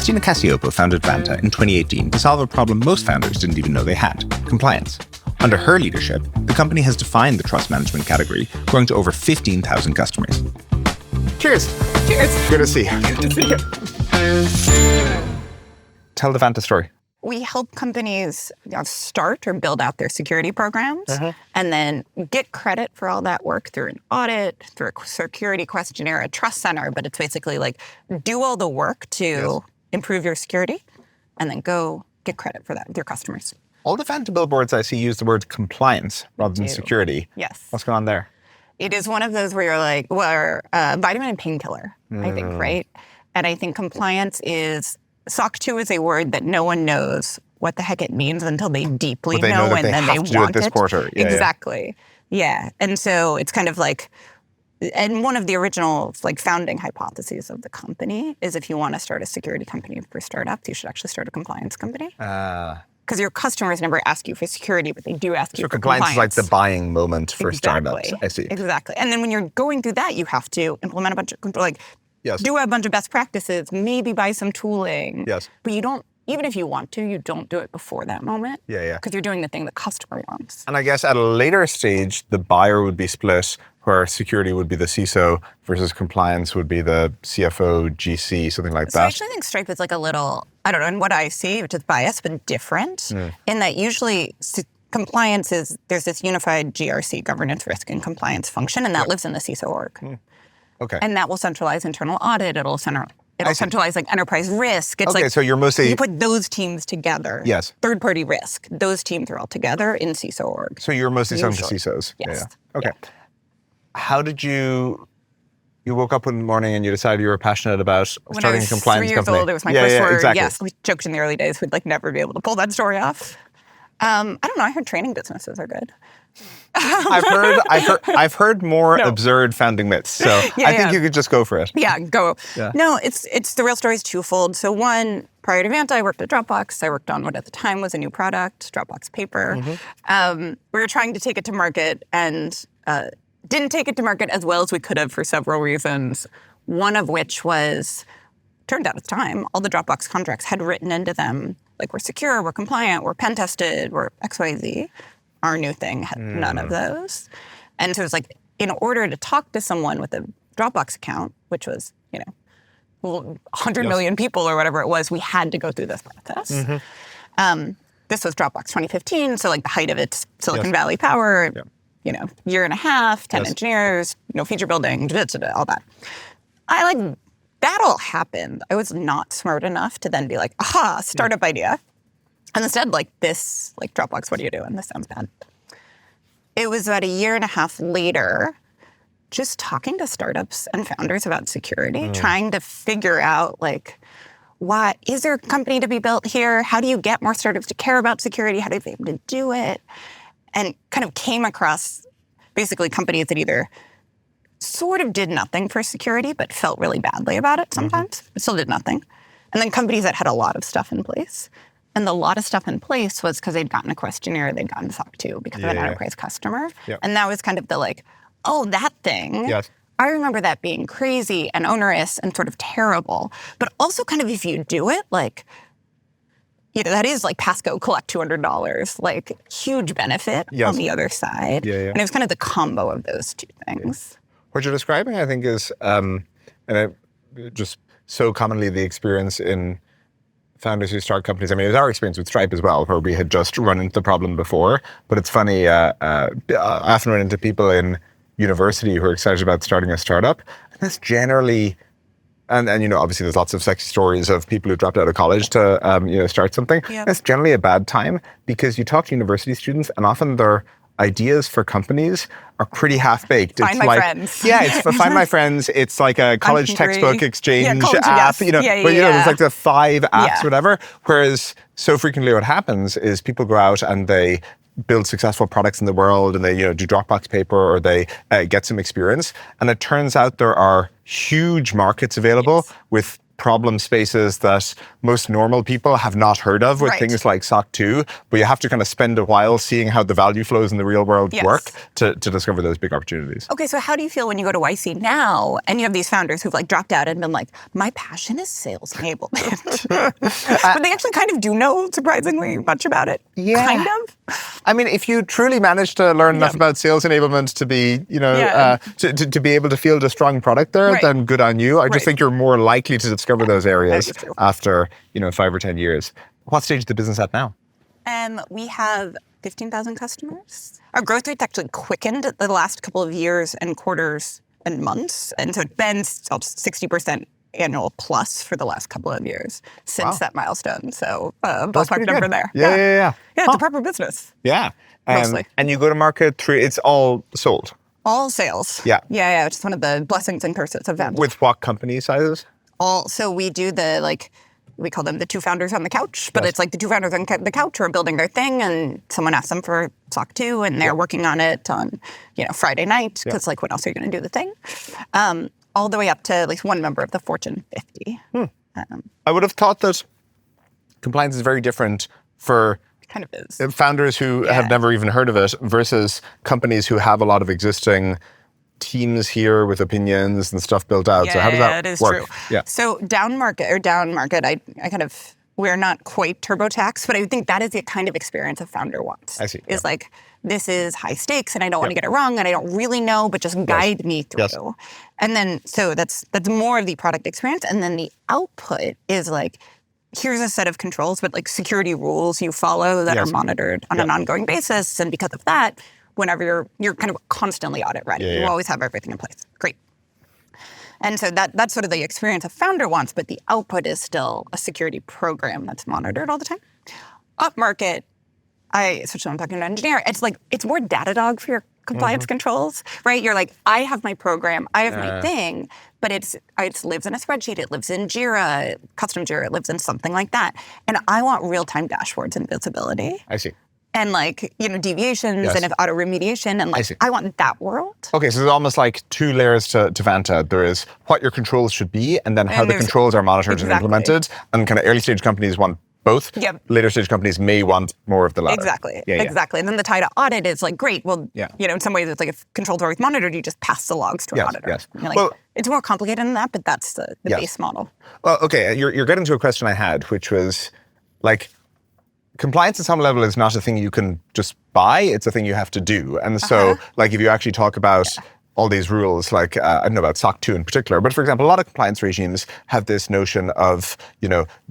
Christina Cacioppo founded Vanta in 2018 to solve a problem most founders didn't even know they had: compliance. Under her leadership, the company has defined the trust management category, growing to over 15,000 customers. Cheers. Cheers. Good to see you. Good to see you. Tell the Vanta story. We help companies start or build out their security programs and then get credit for all that work through an audit, through a security questionnaire, a trust center. But it's basically like do all the work to improve your security and then go get credit for that with your customers. All the Vanta billboards I see use the word compliance rather than security. Yes. What's going on there? It is one of those where you're like, well, vitamin and painkiller, I think, right? And I think compliance is... SOC 2 is a word that no one knows what the heck it means until they deeply know and then they want it. This quarter. Yeah, exactly. Yeah. And so it's kind of like, and one of the original like founding hypotheses of the company is if you want to start a security company for startups, you should actually start a compliance company. Because your customers never ask you for security, but they do ask you for compliance. Compliance is like the buying moment for startups. I see. Exactly. And then when you're going through that, you have to implement a bunch of do a bunch of best practices, maybe buy some tooling. Yes. But you don't, even if you want to, you don't do it before that moment. Yeah. Because you're doing the thing the customer wants. And I guess at a later stage, the buyer would be split, where security would be the CISO versus compliance would be the CFO, GC, something like that. I actually think Stripe is like a little, I don't know, in what I see, which is biased, but different in that usually compliance is, there's this unified GRC, governance, risk, and compliance function, and that lives in the CISO org. Okay. And that will centralize internal audit. It'll centralize like enterprise risk. It's so you're mostly... You put those teams together. Yes. Third-party risk. Those teams are all together in CISO org. So you're mostly selling to CISOs? Yes. Yeah. Okay. Yeah. How did you woke up one morning and you decided you were passionate about starting a compliance company? When I was 3 years old, it was my first word. Exactly. Yes, we joked in the early days we'd like never be able to pull that story off. I don't know. I heard training businesses are good. I've heard more absurd founding myths, so I think you could just go for it. Yeah, go. Yeah. No, it's the real story is twofold. So one, prior to Vanta, I worked at Dropbox. I worked on what at the time was a new product, Dropbox Paper. We were trying to take it to market and didn't take it to market as well as we could have for several reasons. One of which was, turned out at the time, all the Dropbox contracts had written into them, like we're secure, we're compliant, we're pen tested, we're XYZ. Our new thing had none of those. And so it was like, in order to talk to someone with a Dropbox account, which was, 100 million people or whatever it was, we had to go through this process. This was Dropbox 2015, so like the height of its Silicon Valley power, year and a half, 10 engineers, feature building, all that. That all happened. I was not smart enough to then be like, aha, startup idea. And instead, Dropbox, what are you doing? This sounds bad. It was about a year and a half later, just talking to startups and founders about security, trying to figure out, why is there a company to be built here? How do you get more startups to care about security? How do they be able to do it? And kind of came across basically companies that either sort of did nothing for security, but felt really badly about it sometimes, but still did nothing. And then companies that had a lot of stuff in place. And the lot of stuff in place was because they'd gotten a questionnaire, they'd gotten SOC 2 because of an enterprise customer. Yep. And that was kind of the that thing. Yes. I remember that being crazy and onerous and sort of terrible. But also kind of if you do it, that is like passcode, collect $200, huge benefit on the other side. Yeah. And it was kind of the combo of those two things. What you're describing, I think, is just so commonly the experience in founders who start companies. I mean, it was our experience with Stripe as well, where we had just run into the problem before. But it's funny, I often run into people in university who are excited about starting a startup. And that's generally, and obviously there's lots of sexy stories of people who dropped out of college to, start something. Yep. That's generally a bad time because you talk to university students and often their ideas for companies are pretty half-baked. Find my friends. Yeah, it's Find My Friends. It's like a college textbook exchange app, there's like the 5 apps, whatever. Whereas so frequently what happens is people go out and they build successful products in the world and they do Dropbox Paper or they get some experience. And it turns out there are huge markets available with problem spaces that most normal people have not heard of with Right. things like SOC 2, but you have to kind of spend a while seeing how the value flows in the real world Yes. work to discover those big opportunities. Okay, so how do you feel when you go to YC now and you have these founders who've like dropped out and been like, my passion is sales enablement. But they actually kind of do know surprisingly much about it. Yeah. Kind of. I mean, if you truly manage to learn enough about sales enablement to be, to be able to field a strong product there, Right. then good on you. I just Right. think you're more likely to discover those areas That is true. after, 5 or 10 years. What stage is the business at now? We have 15,000 customers. Our growth rate's actually quickened the last couple of years and quarters and months. And so it's been 60% annual plus for the last couple of years since that milestone. So ballpark pretty number good. there. Yeah. Yeah, it's a proper business. Yeah. Mostly. And you go to market through, it's all sold. All sales. Yeah. Yeah, which is one of the blessings and curses of Vanta. With what company sizes? So we do we call them the two founders on the couch, but Yes. it's like the two founders on the couch who are building their thing and someone asks them for SOC 2 and they're working on it on, Friday night because like, when else are you going to do the thing? All the way up to at least one member of the Fortune 50. I would have thought that compliance is very different for Kind of is. founders who have never even heard of it versus companies who have a lot of existing teams here with opinions and stuff built out. So how does that it is work? true. Yeah. So down market, we're not quite TurboTax, but I think that is the kind of experience a founder wants. I see. Is like, this is high stakes and I don't want to get it wrong and I don't really know, but just guide me through. Yes. And then, so that's more of the product experience. And then the output is like, here's a set of controls, but like security rules you follow that are monitored on an ongoing basis. And because of that, whenever you're kind of constantly audit ready, you always have everything in place. Great. And so that's sort of the experience a founder wants, but the output is still a security program that's monitored all the time. Up market, especially when I'm talking to an engineer, it's more Datadog for your compliance controls, right? You're like, I have my program, I have my thing, but it lives in a spreadsheet, it lives in Jira, custom Jira, it lives in something like that. And I want real-time dashboards and visibility. I see. And deviations and auto remediation and I want that world. Okay, so there's almost like two layers to Vanta. There is what your controls should be and then how the controls are monitored and implemented. And kind of early stage companies want both. Yep. Later stage companies may want more of the latter. Exactly. Yeah. Exactly. And then the tie to audit is like, great. Well, in some ways it's like if controls are always monitored, you just pass the logs to an auditor. Yes. And you're like, it's more complicated than that, but that's the base model. Well, okay, you're getting to a question I had, which was like, compliance at some level is not a thing you can just buy, it's a thing you have to do. And so, like, if you actually talk about all these rules, like, I don't know about SOC 2 in particular, but for example, a lot of compliance regimes have this notion of,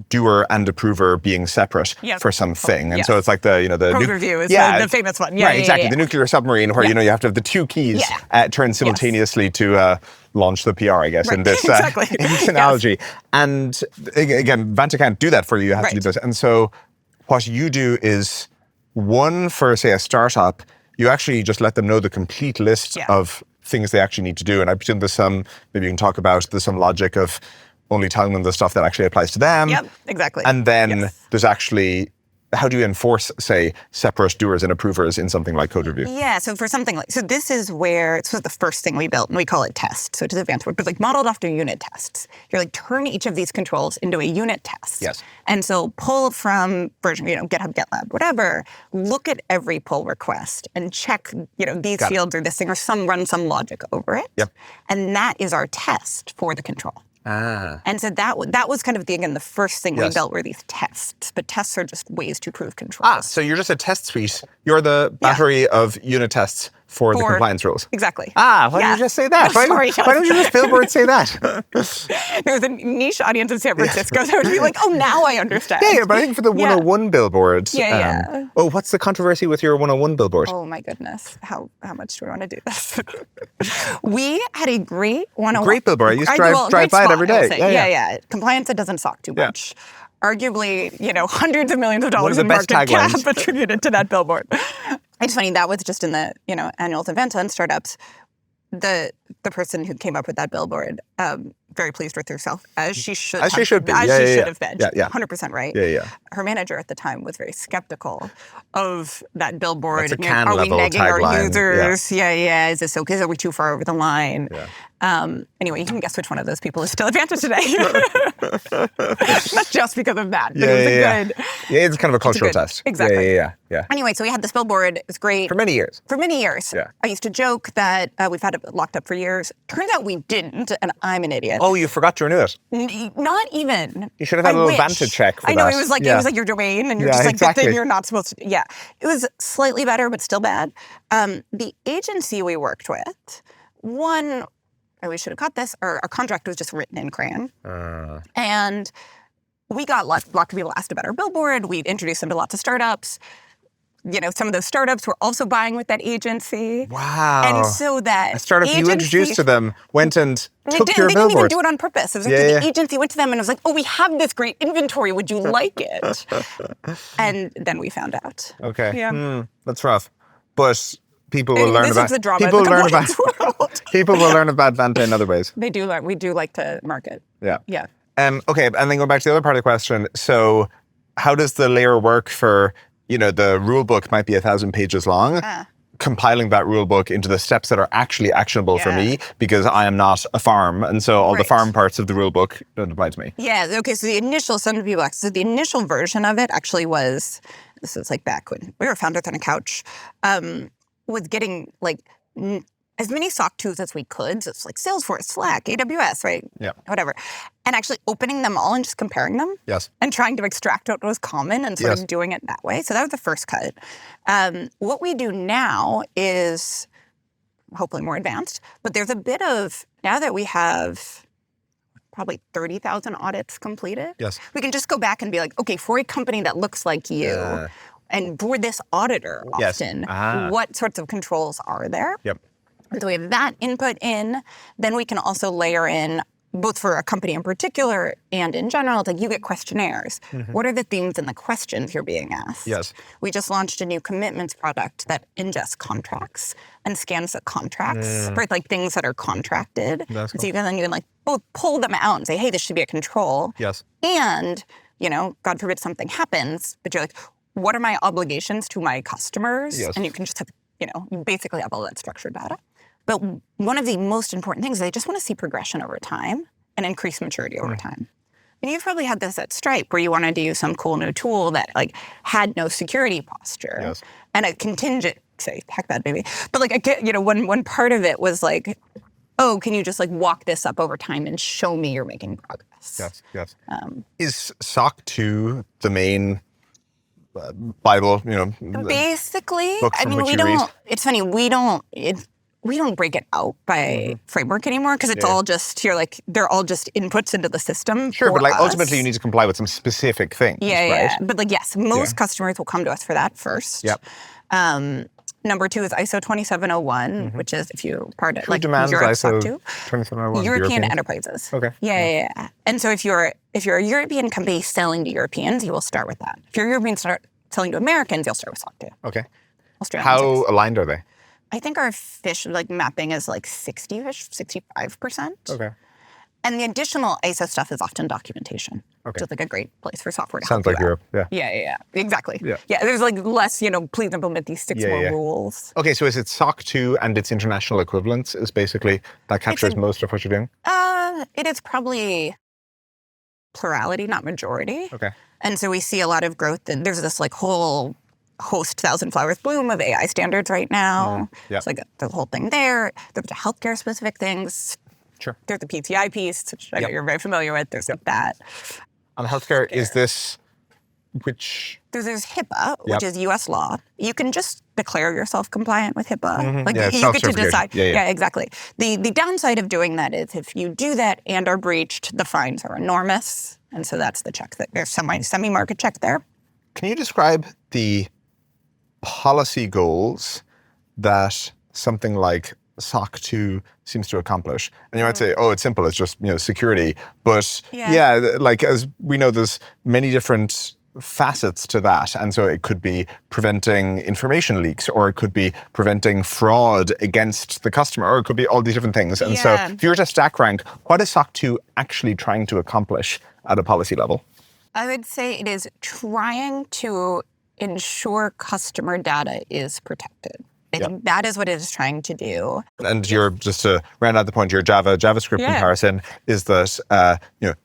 doer and approver being separate for something. And so it's like the Code review is the famous one. Right, exactly. The nuclear submarine where, you have to have the two keys turned simultaneously to launch the PR, I guess, in this, in this analogy. And again, Vanta can't do that for you. You have to do this. And so what you do is, one, for, say, a startup, you actually just let them know the complete list of things they actually need to do. And I presume there's maybe you can talk about, there's some logic of only telling them the stuff that actually applies to them. Yep, exactly. And then there's actually, how do you enforce, say, separate doers and approvers in something like code review? Yeah, so for something like, this was the first thing we built, and we call it test. So it is advanced work, but like modeled after unit tests. You're like, turn each of these controls into a unit test. Yes. And so pull from version, GitHub, GitLab, whatever, look at every pull request and check, these fields or this thing, or run some logic over it. Yep. And that is our test for the control. And so that was kind of the first thing we built were these tests. But tests are just ways to prove control. So you're just a test suite. You're the battery of unit tests for the compliance rules. Exactly. Why didn't you just say that? Why don't you just billboard say that? There's a niche audience in San Francisco that would be like, oh, now I understand. Yeah, but I think for the 101 billboard. Yeah. What's the controversy with your 101 billboard? Oh my goodness. How much do we want to do this? We had a great 101. Great billboard. I used to drive by it every day. Yeah. Compliance that doesn't suck too much. Arguably, hundreds of millions of dollars in best market cap taglines. attributed to that billboard. It's funny, that was just in the, annuals of Vanta and startups. The person who came up with that billboard, very pleased with herself, as she should As have, she should be. as Yeah, she yeah, should yeah. have been. Yeah, yeah. 100% right. Yeah, yeah. Her manager at the time was very skeptical of that billboard. That's a You know, can are we level nagging our tagline. users? Yeah. Is this okay? Are we too far over the line? Yeah. Anyway, you can guess which one of those people is still at Vanta today. Not just because of that, but Yeah, it was yeah, a good. Yeah, it's kind of a cultural good- test. exactly. Yeah. Anyway, so we had this billboard. It was great. For many years. For many years. Yeah. I used to joke that we've had it locked up for years. Turns out we didn't, and I'm an idiot. Oh, you forgot to renew it. Not even. You should have had I a little wish. Vanta check for I know that. it was like your domain, and you're Yeah, just like, exactly. but then you're not supposed to. Yeah, it was slightly better, but still bad. The agency we worked with, we should have caught this. Our contract was just written in crayon, and we got lots of people asked about our billboard. We introduced them to lots of startups. You know, some of those startups were also buying with that agency. Wow. And so that A startup you introduced to them went and took your they didn't even billboard. do it on purpose. It was like the agency went to them and was like, "Oh, we have this great inventory. Would you like it?" And then we found out. Okay. Yeah. That's rough. But people will learn This about is the drama people of the learn about compliance world. people will learn about Vanta in other ways. They do learn. We do like to market. Yeah. Yeah. Okay, and then going back to the other part of the question. So, how does the layer work for, the rule book might be 1,000 pages long, compiling that rule book into the steps that are actually actionable for me, because I am not a farm, and so all the farm parts of the rule book don't apply to me. Yeah. Okay. So the initial version of it actually was, this was like back when we were founders on a couch, was getting like as many SOC tools as we could. So it's like Salesforce, Slack, AWS, right? Yeah. Whatever. And actually opening them all and just comparing them. Yes. And trying to extract what was common and sort of doing it that way. So that was the first cut. What we do now is hopefully more advanced, but there's a bit of, now that we have probably 30,000 audits completed, we can just go back and be like, okay, for a company that looks like you, and for this auditor often, what sorts of controls are there? Yep. So we have that input in. Then we can also layer in, both for a company in particular and in general, it's like you get questionnaires. What are the themes and the questions you're being asked? Yes. We just launched a new commitments product that ingests contracts and scans the contracts for like things that are contracted. That's cool. So you can like both pull them out and say, hey, this should be a control. Yes. And, God forbid something happens, but you're like, what are my obligations to my customers? Yes. And you can just have, you basically have all that structured data. But one of the most important things is they just want to see progression over time and increase maturity over time. And you've probably had this at Stripe where you wanted to use some cool new tool that like had no security posture and a contingent, say, hack that baby. But like, one part of it was like, oh, can you just like walk this up over time and show me you're making progress? Yes. Is SOC 2 the main Bible, Basically, book from which we you don't. read? It's funny, we don't break it out by framework anymore because it's all just they're all just inputs into the system. Sure, for but like us. ultimately you need to comply with some specific things. Yeah. Right? But like, yes, most customers will come to us for that first. Yep. Number 2 is ISO 2701, which is if you part it Who like demands Europe ISO SOC 2. 2701? European enterprises. Okay. Yeah. And so if you're a European company selling to Europeans, you will start with that. If you're European selling to Americans, you'll start with SOC 2. Okay. Australians. How aligned are they? I think our mapping is like 60-ish, 65%. Okay. And the additional ISO stuff is often documentation. Okay. Which is like a great place for software to Sounds help like you out. Europe, yeah. Yeah. Exactly. Yeah. There's like less, please implement these 6 more rules. Okay, so is it SOC 2 and its international equivalents is basically, that captures most of what you're doing? It is probably plurality, not majority. Okay. And so we see a lot of growth. And there's this like whole host Thousand Flowers Bloom of AI standards right now. Yeah. It's like the whole thing there. There's the healthcare specific things. Sure. There's the PTI piece, which I know you're very familiar with. There's like that. On healthcare, is this which? There's HIPAA, which is U.S. law. You can just declare yourself compliant with HIPAA. Like Yeah, it's you get to self-certification. decide. Yeah. Exactly. The downside of doing that is if you do that and are breached, the fines are enormous. And so that's the check that there's semi-market check there. Can you describe the policy goals that something like SOC 2 seems to accomplish? And you might say, oh, it's simple, it's just security. But like as we know, there's many different facets to that. And so it could be preventing information leaks, or it could be preventing fraud against the customer, or it could be all these different things. And so if you were to stack rank, what is SOC 2 actually trying to accomplish at a policy level? I would say it is trying to ensure customer data is protected. I think that is what it is trying to do. And just to round out the point, your JavaScript comparison is that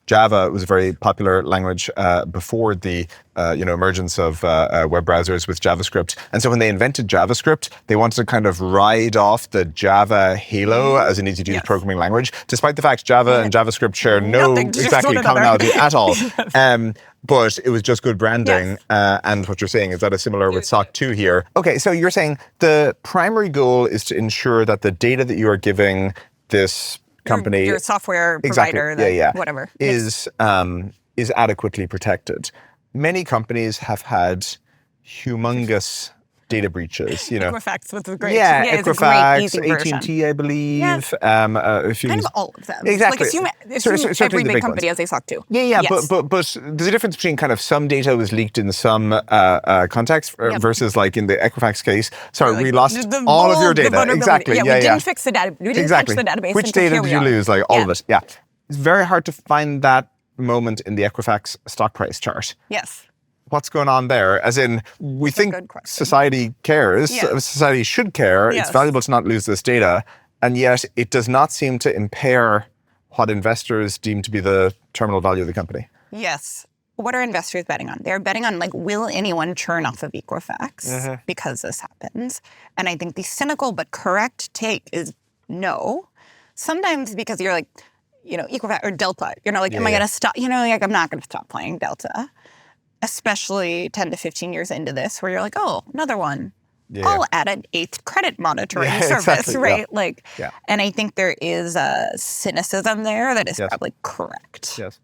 Java was a very popular language before the emergence of web browsers with JavaScript. And so when they invented JavaScript, they wanted to kind of ride off the Java halo as an easy-to-use programming language, despite the fact Java and JavaScript share no commonality at all. But it was just good branding. And what you're saying is that is similar with SOC 2 here. Okay, so you're saying the primary goal is to ensure that the data that you are giving this company, your software provider, whatever, is adequately protected. Many companies have had humongous data breaches. Equifax was great. Equifax, AT&T, I believe. Kind of all of them. Exactly. Assume every big company has a SOC 2. But there's a difference between kind of some data was leaked in some context versus like in the Equifax case. Sorry, we lost all of your data. Exactly. We didn't fix the data. We didn't fix the database. Which data did you lose? Like all of it. Yeah. It's very hard to find that moment in the Equifax stock price chart. Yes. What's going on there? As in, we think society cares, society should care, it's valuable to not lose this data, and yet it does not seem to impair what investors deem to be the terminal value of the company. Yes. What are investors betting on? They're betting on, will anyone churn off of Equifax because this happens? And I think the cynical but correct take is no. Sometimes because you're like, Equifax or Delta, am I going to stop? I'm not going to stop playing Delta. Especially 10 to 15 years into this, where you're like, oh, another one. I'll add an 8th credit monitoring service, right? And I think there is a cynicism there that is probably correct. Yes.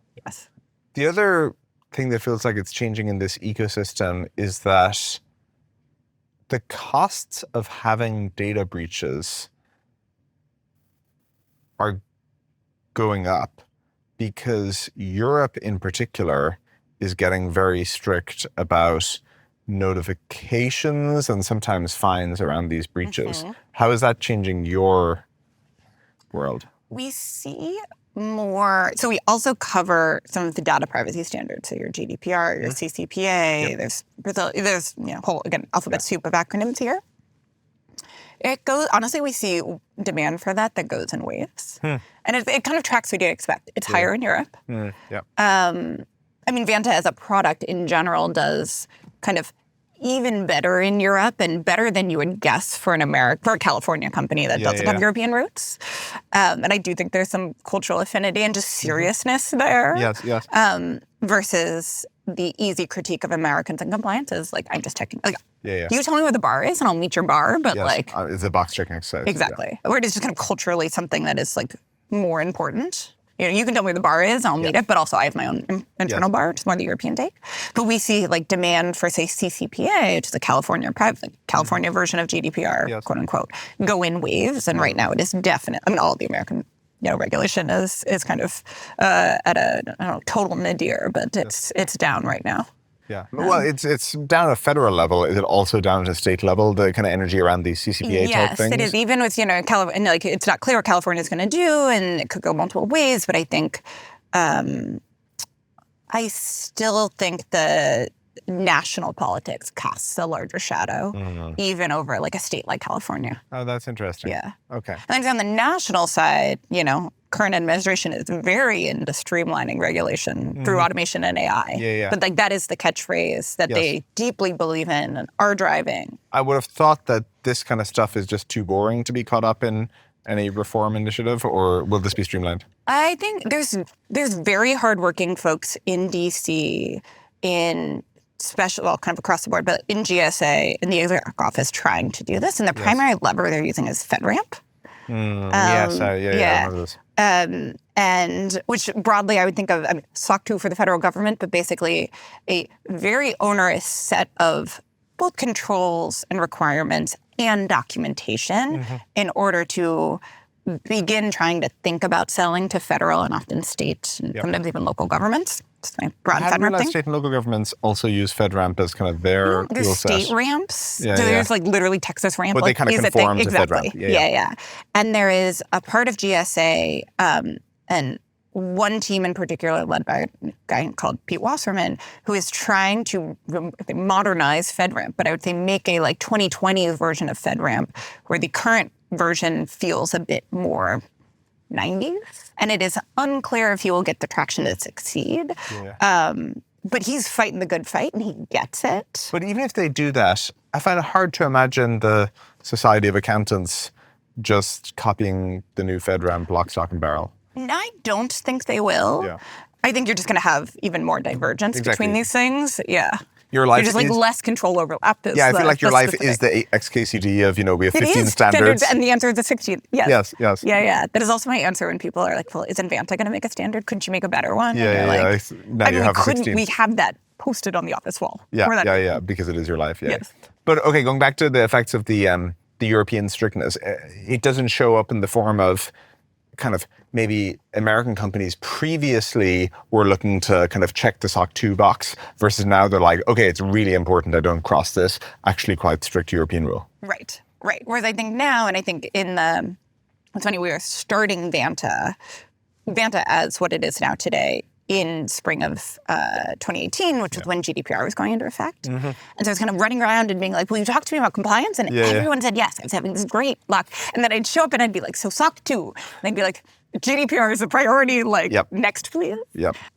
The other thing that feels like it's changing in this ecosystem is that the costs of having data breaches are going up because Europe in particular is getting very strict about notifications and sometimes fines around these breaches. How is that changing your world? We see more. So we also cover some of the data privacy standards. So your GDPR, your CCPA. There's whole alphabet soup of acronyms here. It goes. Honestly, we see demand for that goes in waves, and it kind of tracks what you expect. It's higher in Europe. Vanta as a product in general does kind of even better in Europe and better than you would guess for a California company that doesn't have European roots. And I do think there's some cultural affinity and just seriousness there. Yes. Versus the easy critique of Americans and compliance is I'm just checking. You tell me where the bar is and I'll meet your bar, but it's a box checking exercise. Exactly. Or it is just kind of culturally something that is more important. You can tell me where the bar is, I'll meet it, but also I have my own internal bar, which is more the European take. But we see demand for, say, CCPA, which is a California version of GDPR, quote unquote, go in waves. And right now it is definite. All the American regulation is kind of at a total nadir, but it's down right now. Yeah. Well, it's down at a federal level. Is it also down at a state level, the kind of energy around these CCPA type things? Yes, it is. Even with, California, it's not clear what California is going to do, and it could go multiple ways. But I think, I still think the national politics casts a larger shadow, even over a state like California. Oh, that's interesting. Yeah. Okay. And on the national side, current administration is very into streamlining regulation through automation and AI. But that is the catchphrase that they deeply believe in and are driving. I would have thought that this kind of stuff is just too boring to be caught up in any reform initiative, or will this be streamlined? I think there's very hardworking folks in DC, in kind of across the board, but in GSA, in the exec office, trying to do this. And the primary lever they're using is FedRAMP. I remember this. And which broadly I would think of SOC 2 for the federal government, but basically a very onerous set of both controls and requirements and documentation in order to begin trying to think about selling to federal and often state and sometimes even local governments. It's my broad I hadn't FedRAMP realized thing. state and local governments also use FedRAMP as kind of their There's rule state set. ramps. Yeah, so yeah. there's like literally Texas ramp. But they like, kind of is a conform thing. to Exactly. FedRAMP. Yeah. And there is a part of GSA, and one team in particular led by a guy called Pete Wasserman, who is trying to modernize FedRAMP, but I would say make a like 2020s version of FedRAMP, where the current version feels a bit more 90s, and it is unclear if he will get the traction to succeed. But he's fighting the good fight, and he gets it. But even if they do that, I find it hard to imagine the Society of Accountants just copying the new FedRAMP lock, stock, and barrel. I don't think they will. Yeah. I think you're just going to have even more divergence between these things. Yeah. Your life You're just like is, less control overlap. I feel like your life is the XKCD of, we have 15 standards. And the answer is the 16. Yes. Yes. Yeah. That is also my answer when people are like, well, isn't Vanta going to make a standard? Couldn't you make a better one? Yeah. Now you have 16. We have that posted on the office wall. Yeah, because it is your life. Yeah. Yes. But okay, going back to the effects of the European strictness, it doesn't show up in the form of kind of maybe American companies previously were looking to kind of check the SOC 2 box versus now they're like, okay, it's really important I don't cross this actually quite strict European rule. Right. Whereas I think now, and I think it's funny, we are starting Vanta as what it is now today in spring of 2018, which was when GDPR was going into effect. And so I was kind of running around and being like, will you talk to me about compliance? And everyone said yes. I was having this great luck. And then I'd show up and I'd be like, so SOC 2. And they'd be like, GDPR is a priority, next please.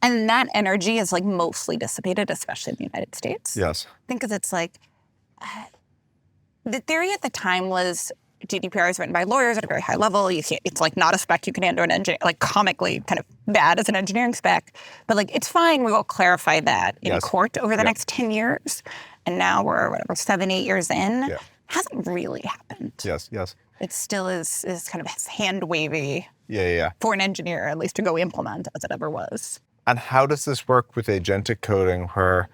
And that energy is like mostly dissipated, especially in the United States. Yes. I think because it's like, the theory at the time was GDPR is written by lawyers at a very high level. It's like not a spec you can hand to an engineer, like comically kind of bad as an engineering spec. But like, it's fine. We will clarify that in court over the next 10 years. And now we're 7-8 years in. Hasn't really happened. Yes. It still is kind of hand wavy. For an engineer, at least to go implement as it ever was. And how does this work with agentic coding where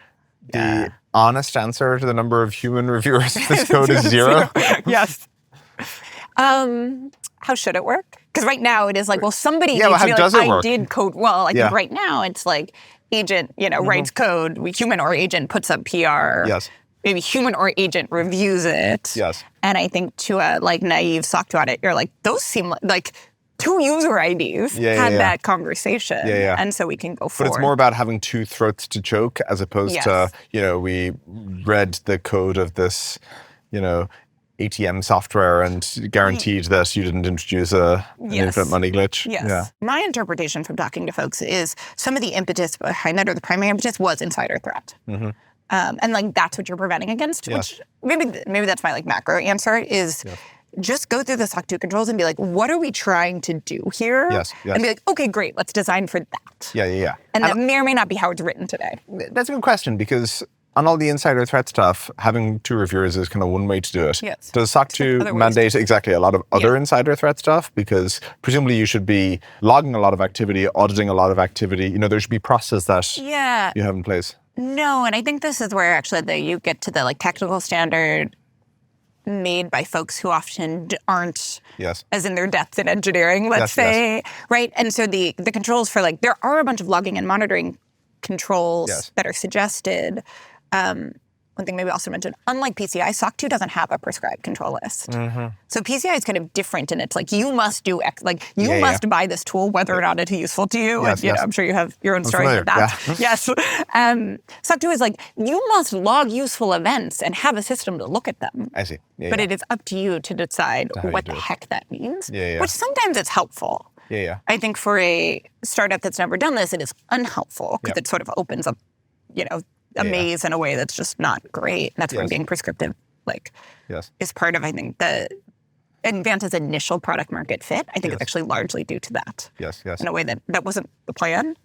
the honest answer to the number of human reviewers of this code is 0? Yes. How should it work? Because right now it is like, well, somebody needs to be does like, it I work? did code well. I think right now it's like agent, writes code, human or agent puts up PR. Yes. Maybe human or agent reviews it. Yes. And I think to a naive SOC 2 audit, you're like, those seem like 2 user IDs had that conversation. And so we can go forward. But it's more about having 2 throats to choke as opposed to, we read the code of this, ATM software and guaranteed that you didn't introduce an infinite money glitch. Yes. Yeah. My interpretation from talking to folks is some of the impetus behind that, or the primary impetus, was insider threat. And that's what you're preventing against, which maybe that's my macro answer is just go through the SOC 2 controls and be like, what are we trying to do here? And be like, okay, great, let's design for that. And that may or may not be how it's written today. That's a good question because on all the insider threat stuff, having 2 reviewers is kind of one way to do it. Does SOC 2 mandate exactly a lot of other insider threat stuff? Because presumably you should be logging a lot of activity, auditing a lot of activity. There should be process that you have in place. No, and I think this is where actually you get to the technical standard made by folks who often aren't as in their depth in engineering, let's say, right? And so the controls for there are a bunch of logging and monitoring controls that are suggested. One thing maybe also mentioned, unlike PCI, SOC 2 doesn't have a prescribed control list. So PCI is kind of different, and it's you must do X, you must buy this tool whether or not it is useful to you. I'm sure you have your own story with that. Yes. SOC 2 is you must log useful events and have a system to look at them. I see. But it is up to you to decide what the heck that means, which sometimes it's helpful. I think for a startup that's never done this, it is unhelpful because it sort of opens up, a maze in a way that's just not great. That's where being prescriptive, is part of, I think, and Vanta's initial product market fit. I think it's actually largely due to that. In a way that wasn't the plan.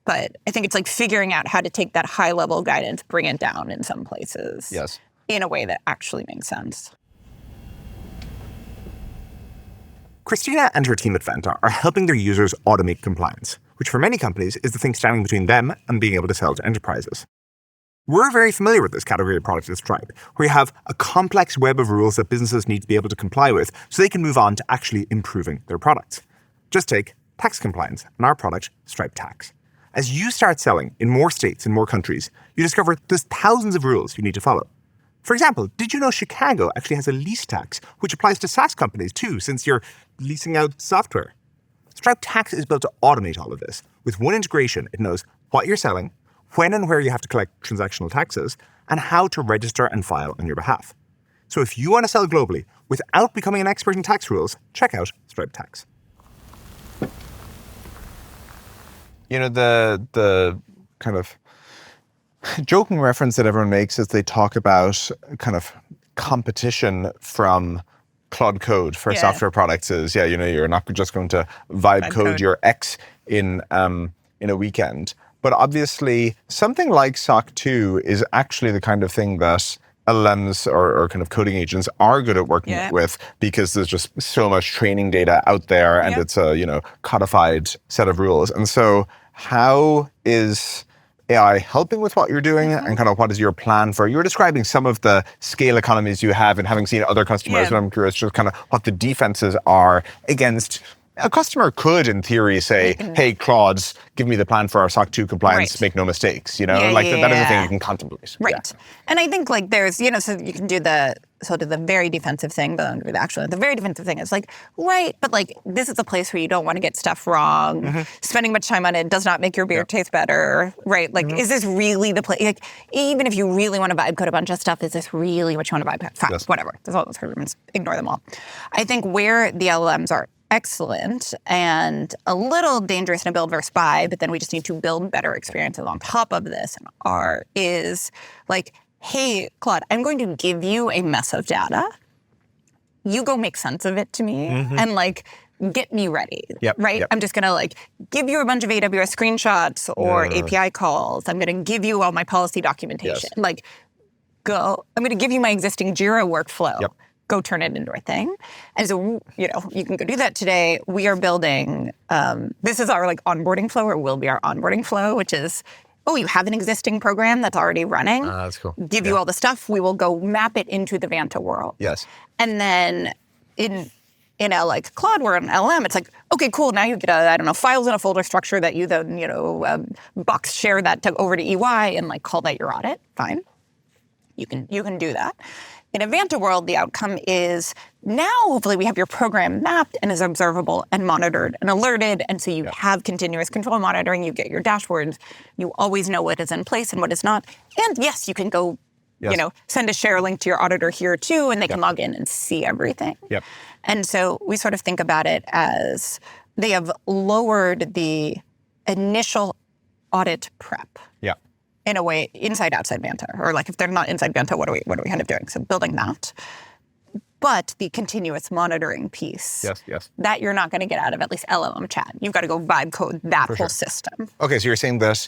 But I think it's figuring out how to take that high level guidance, bring it down in some places. In a way that actually makes sense. Christina and her team at Vanta are helping their users automate compliance, which for many companies is the thing standing between them and being able to sell to enterprises. We're very familiar with this category of product at Stripe, where you have a complex web of rules that businesses need to be able to comply with so they can move on to actually improving their products. Just take tax compliance and our product, Stripe Tax. As you start selling in more states and more countries, you discover there's thousands of rules you need to follow. For example, did you know Chicago actually has a lease tax, which applies to SaaS companies too, since you're leasing out software? Stripe Tax is built to automate all of this. With one integration, it knows what you're selling, when and where you have to collect transactional taxes, and how to register and file on your behalf. So if you want to sell globally without becoming an expert in tax rules, check out Stripe Tax. You know, the kind of joking reference that everyone makes as they talk about kind of competition from Claude Code for software products is, you're not just going to vibe code your X in a weekend. But obviously, something like SOC 2 is actually the kind of thing that LLMs or kind of coding agents are good at working with, because there's just so much training data out there, and it's a codified set of rules. And so how is AI helping with what you're doing, and kind of what is your plan for? You were describing some of the scale economies you have and having seen other customers, but I'm curious just kind of what the defenses are against. A customer could, in theory, say, hey, Claude, give me the plan for our SOC 2 compliance, make no mistakes, that is a thing you can contemplate. Right. Yeah. And I think there's, so you can do the very defensive thing, but the very defensive thing is but this is a place where you don't want to get stuff wrong. Mm-hmm. Spending much time on it does not make your beer taste better, right? Is this really the place? Even if you really want to vibe code a bunch of stuff, is this really what you want to vibe code? Fine, whatever. There's all those arguments. Ignore them all. I think where the LLMs are excellent and a little dangerous in a build versus buy, but then we just need to build better experiences on top of this is hey, Claude, I'm going to give you a mess of data. You go make sense of it to me and get me ready, right? Yep. I'm just going to give you a bunch of AWS screenshots or API calls. I'm going to give you all my policy documentation. Yes. I'm going to give you my existing Jira workflow. Yep. Go turn it into a thing. And so, you can go do that today. We are building, this is our onboarding flow, or will be our onboarding flow, which is, you have an existing program that's already running. That's cool. Give you all the stuff. We will go map it into the Vanta world. Yes. And then in a Claude or an LM, it's okay, cool. Now you get files in a folder structure that you then, box share that over to EY and call that your audit. Fine. You can do that. In a Vanta world, the outcome is now hopefully we have your program mapped and is observable and monitored and alerted. And so you have continuous control monitoring, you get your dashboards, you always know what is in place and what is not. And yes, you can go, send a share link to your auditor here too, and they can log in and see everything. Yep. And so we sort of think about it as they have lowered the initial audit prep. Yeah. In a way, inside, outside Vanta, or if they're not inside Vanta, what are we kind of doing? So building that, but the continuous monitoring piece, that you're not going to get out of at least LLM chat. You've got to go vibe code that whole system. Okay, so you're saying that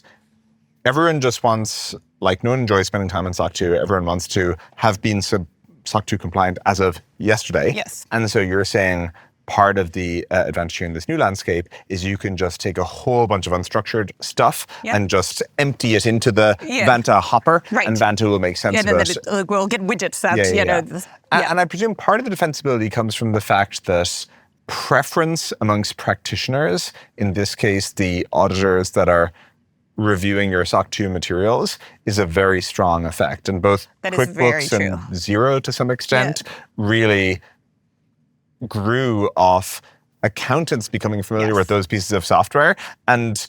everyone just wants, no one enjoys spending time in SOC 2. Everyone wants to have been SOC 2 compliant as of yesterday. Yes. And so you're saying part of the advantage here in this new landscape is you can just take a whole bunch of unstructured stuff and just empty it into the Vanta hopper, and Vanta will make sense of it. And then we'll get widgets that, And I presume part of the defensibility comes from the fact that preference amongst practitioners, in this case, the auditors that are reviewing your SOC 2 materials, is a very strong effect. And both QuickBooks and Xero, to some extent, really grew off accountants becoming familiar with those pieces of software, and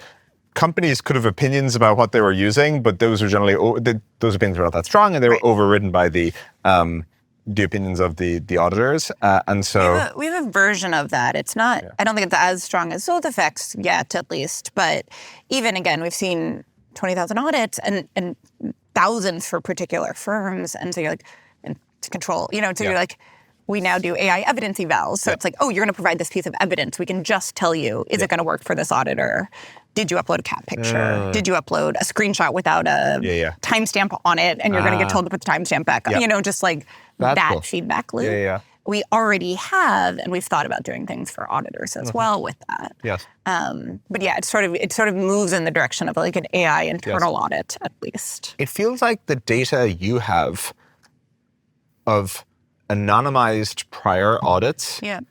companies could have opinions about what they were using, but those were generally those opinions were not that strong, and they were overridden by the opinions of the auditors, and so we have a version of that. It's not. I don't think it's as strong as those effects yet, at least. But even again, we've seen 20,000 audits and thousands for particular firms, and so you're and to control, so you're we now do AI evidence evals. So it's you're going to provide this piece of evidence. We can just tell you, is it going to work for this auditor? Did you upload a cat picture? Did you upload a screenshot without a timestamp on it? And you're going to get told to put the timestamp back up. Just that cool. feedback loop. we already have, and we've thought about doing things for auditors as well with that. Yes. But yeah, it sort of moves in the direction of like an AI internal audit at least. It feels like the data you have of anonymized prior audits Yeah.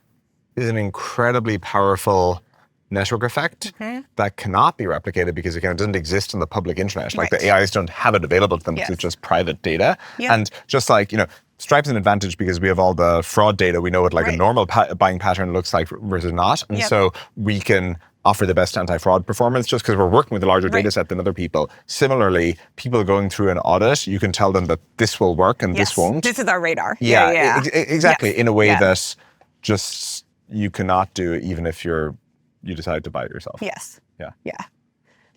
is an incredibly powerful network effect that cannot be replicated because again, it doesn't exist in the public internet. Like the AIs don't have it available to them because it's just private data. And just like, Stripe's an advantage because we have all the fraud data. We know what like a normal buying pattern looks like versus not. And so we can offer the best anti-fraud performance just because we're working with a larger data set than other people. Similarly, people going through an audit, you can tell them that this will work and this won't. This is our radar. Exactly. In a way that just you cannot do even if you decide to buy it yourself. Yes. Yeah. Yeah.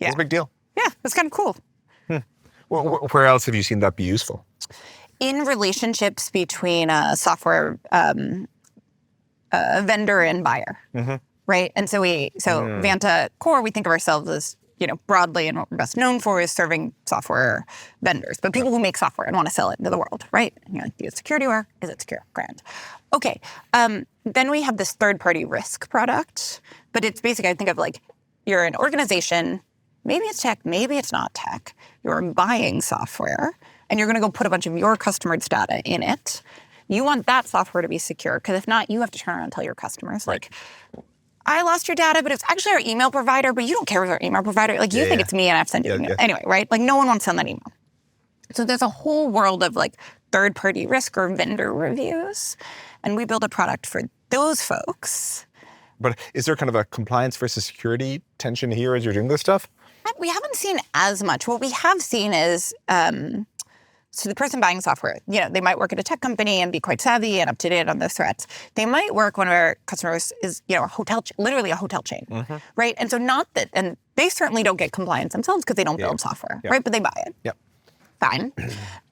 It's a big deal. Yeah, it's kind of cool. Where else have you seen that be useful? In relationships between a software vendor and buyer, right? And so Vanta Core, we think of ourselves as, broadly, and what we're best known for is serving software vendors, but people who make software and want to sell it into the world, right? And you're like, is it security or is it secure? Grand. Okay. Then we have this third-party risk product, but it's basically, I think of like, you're an organization, maybe it's tech, maybe it's not tech. You're buying software, and you're going to go put a bunch of your customers' data in it. You want that software to be secure, because if not, you have to turn around and tell your customers, like, I lost your data, but it's actually our email provider, but you don't care with our email provider. Like, you think it's me and I've sent you an email. Anyway, right? Like, no one wants to send that email. So there's a whole world of like third-party risk or vendor reviews, and we build a product for those folks. But is there kind of a compliance versus security tension here as you're doing this stuff? We haven't seen as much. What we have seen is, so the person buying software, they might work at a tech company and be quite savvy and up to date on those threats. They might work when our customers is, a hotel, literally a hotel chain, right? And so not that, and they certainly don't get compliance themselves because they don't build software, right? But they buy it. Yep. Fine.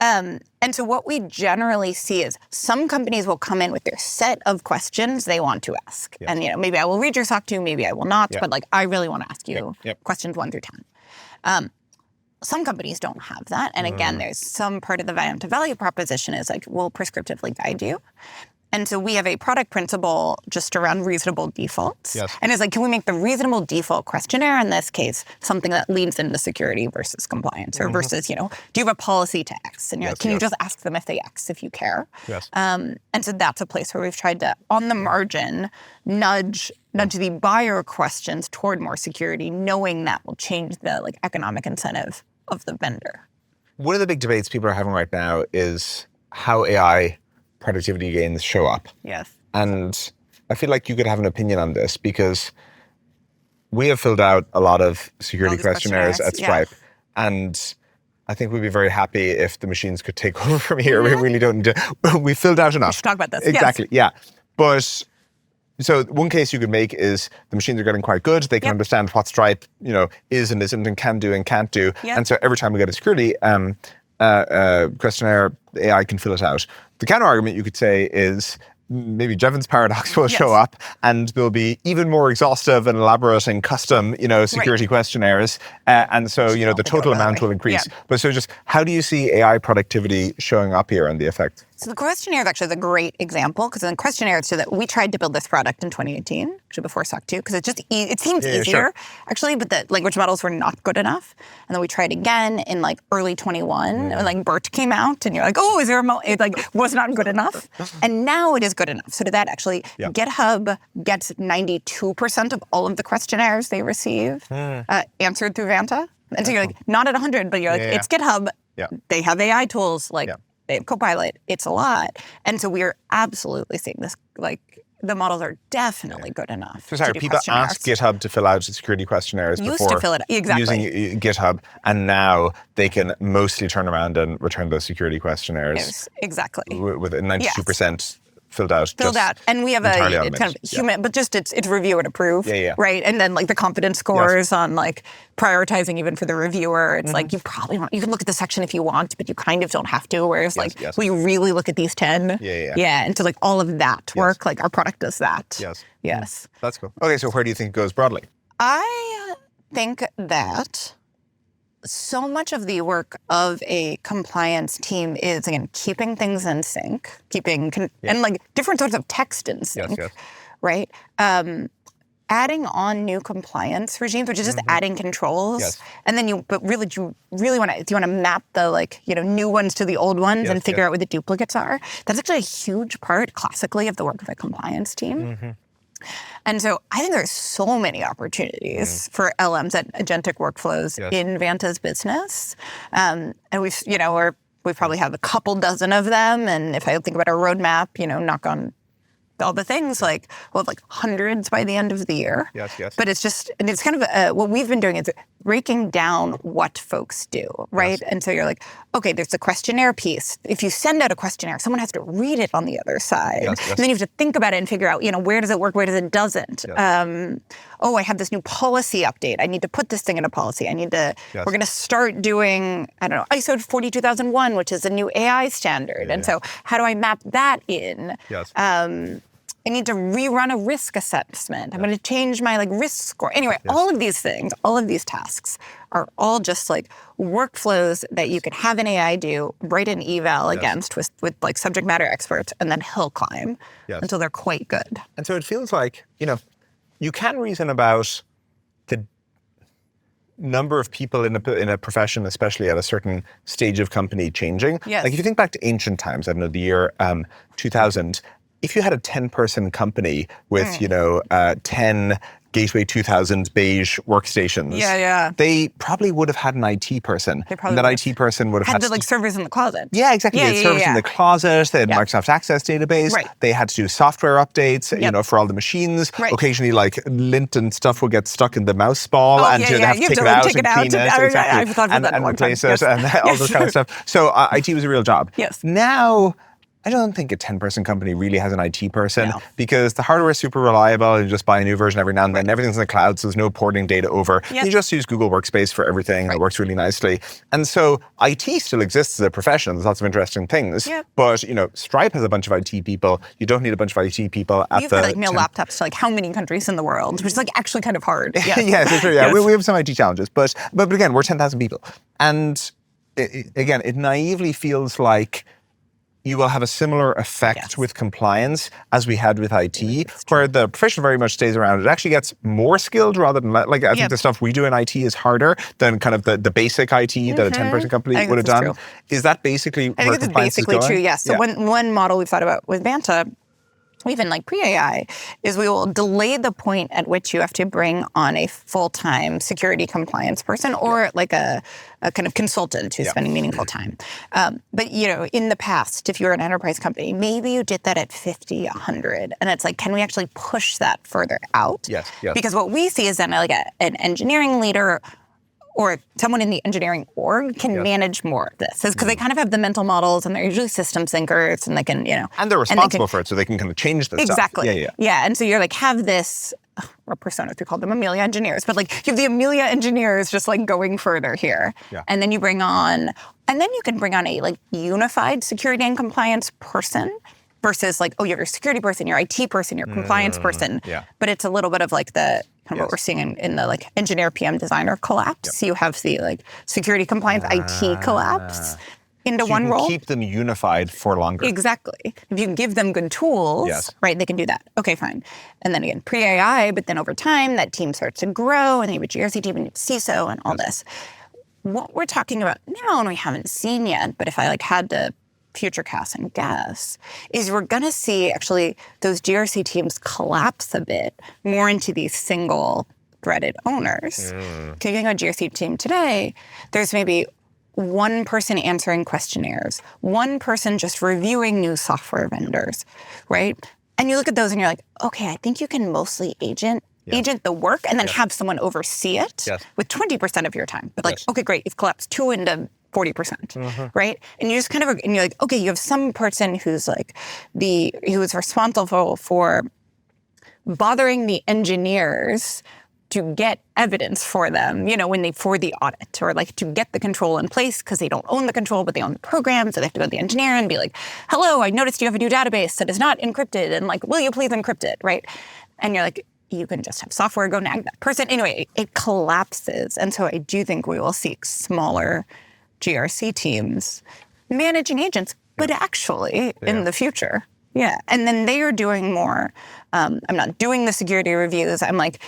And so what we generally see is some companies will come in with their set of questions they want to ask. And, maybe I will read your SOC 2, maybe I will not, but like, I really want to ask you questions 1 through 10. Some companies don't have that. And again, there's some part of the Vanta value proposition is like, we'll prescriptively guide you. And so we have a product principle just around reasonable defaults. And it's like, can we make the reasonable default questionnaire, in this case, something that leads into security versus compliance, or versus, do you have a policy to X? And you're like, can you just ask them if they X, if you care? And so that's a place where we've tried to, on the margin, nudge the buyer questions toward more security, knowing that will change the like economic incentive of the vendor. One of the big debates people are having right now is how AI productivity gains show up. And I feel like you could have an opinion on this because we have filled out a lot of security questionnaires at Stripe. And I think we'd be very happy if the machines could take over from here. We really don't need to. We filled out enough. We should talk about this. Exactly. Yeah. But so one case you could make is the machines are getting quite good. They can understand what Stripe, is and isn't and can do and can't do. And so every time we get a security questionnaire, the AI can fill it out. The counter argument you could say is maybe Jevons paradox will show up, and there'll be even more exhaustive and elaborate and custom, security questionnaires. And so, the total amount will increase. But so just how do you see AI productivity showing up here and the effect? So the questionnaire is actually a great example, because in the questionnaire, so that we tried to build this product in 2018, actually before SOC 2, because it seems easier, actually, but the language models were not good enough. And then we tried again in like early 21, and like BERT came out, and you're like, oh, is there it like was not good enough. And now it is good enough. So to that, actually, GitHub gets 92% of all of the questionnaires they receive answered through Vanta. And so you're like, not at 100, but you're like, it's GitHub. They have AI tools, like they have Copilot. It's a lot. And so we are absolutely seeing this, like, the models are definitely good enough. So sorry, people asked GitHub to fill out security questionnaires before to fill it using GitHub, and now they can mostly turn around and return those security questionnaires. Exactly. With 92% filled out. And we have a kind of human, but just it's review and approve, right? And then like the confidence scores on like prioritizing even for the reviewer. It's like you probably don't, you can look at the section if you want, but you kind of don't have to. Whereas we really look at these 10. And so like all of that work, like our product does that. Yes. That's cool. Okay, so where do you think it goes broadly? I think that so much of the work of a compliance team is, again, keeping things in sync, and like different sorts of text in sync, right? Adding on new compliance regimes, which is just adding controls, and then do you want to map the new ones to the old ones and figure out where the duplicates are? That's actually a huge part, classically, of the work of a compliance team. And so I think there's so many opportunities for LMs and agentic workflows in Vanta's business, and we probably have a couple dozen of them. And if I think about our roadmap, knock on all the things, we'll have hundreds by the end of the year. But it's kind of what we've been doing is breaking down what folks do, right? And so you're like, okay, there's the questionnaire piece. If you send out a questionnaire, someone has to read it on the other side. And then you have to think about it and figure out, where does it work, where does it doesn't? I have this new policy update. I need to put this thing in a policy. We're going to start doing, ISO 42001, which is a new AI standard. And so how do I map that in? I need to rerun a risk assessment. I'm going to change my risk score. Anyway, all of these things, all of these tasks are all just workflows that you can have an AI do, write an eval against with subject matter experts, and then hill climb until they're quite good. And so it feels like, you can reason about the number of people in a profession, especially at a certain stage of company, changing. Like if you think back to ancient times, I don't know, the year 2000, if you had a 10-person company with, 10 Gateway 2000 beige workstations, they probably would have had an IT person. And that IT person would have had servers in the closet. Yeah, exactly. They had servers in the closet. They had Microsoft Access database. They had to do software updates, for all the machines. Occasionally, lint and stuff will get stuck in the mouse ball, and they have to take it out and clean it, and replace it, and all this kind of stuff. So IT was a real job. Now, I don't think a 10-person company really has an IT person because the hardware is super reliable and you just buy a new version every now and then. Everything's in the cloud, so there's no porting data over. You just use Google Workspace for everything. It works really nicely. And so IT still exists as a profession. There's lots of interesting things. But, Stripe has a bunch of IT people. You don't need a bunch of IT people at You've got mail laptops to how many countries in the world, which is actually kind of hard. It's true. We have some IT challenges. But again, we're 10,000 people. And it naively feels like you will have a similar effect with compliance as we had with IT, where the profession very much stays around. It actually gets more skilled rather than I think the stuff we do in IT is harder than kind of the basic IT that a 10-person company would have done. True. Is that basically where compliance is going? I think it's basically true, yes. So one model we've thought about with Vanta, even pre-AI, is we will delay the point at which you have to bring on a full-time security compliance person or a kind of consultant who's spending meaningful time. But, in the past, if you're an enterprise company, maybe you did that at 50, 100. And it's can we actually push that further out? Because what we see is then an engineering leader or someone in the engineering org can manage more of this. Because they kind of have the mental models and they're usually system thinkers and they can, And they're responsible for it, so they can kind of change the stuff. Exactly. Yeah, and so you're have this, or personas, we call them Amelia engineers, but you have the Amelia engineers just going further here. And then you bring on, and then you can bring on a unified security and compliance person versus you have your security person, your IT person, your compliance person. But it's a little bit of the kind of what we're seeing in the engineer PM designer collapse. So you have the security compliance IT collapse into one role. Keep them unified for longer. Exactly. If you give them good tools, right, they can do that. Okay, fine. And then again, pre-AI, but then over time, that team starts to grow, and then you have a GRC team and CISO and all this. What we're talking about now, and we haven't seen yet, but if I had to future cast and guess, is we're going to see actually those GRC teams collapse a bit more into these single threaded owners. Taking a GRC team today, there's maybe one person answering questionnaires, one person just reviewing new software vendors, right? And you look at those and you're okay, I think you can mostly agent the work and then have someone oversee it with 20% of your time. But okay, great, you've collapsed 2 into 40%, right? And you just kind of, and you're okay, you have some person who's who's responsible for bothering the engineers to get evidence for them, for the audit, or to get the control in place because they don't own the control, but they own the program. So they have to go to the engineer and be hello, I noticed you have a new database that is not encrypted. And will you please encrypt it, right? And you're you can just have software go nag that person. Anyway, it collapses. And so I do think we will see smaller GRC teams managing agents, but actually in the future. Yeah. And then they are doing more. I'm not doing the security reviews. I'm like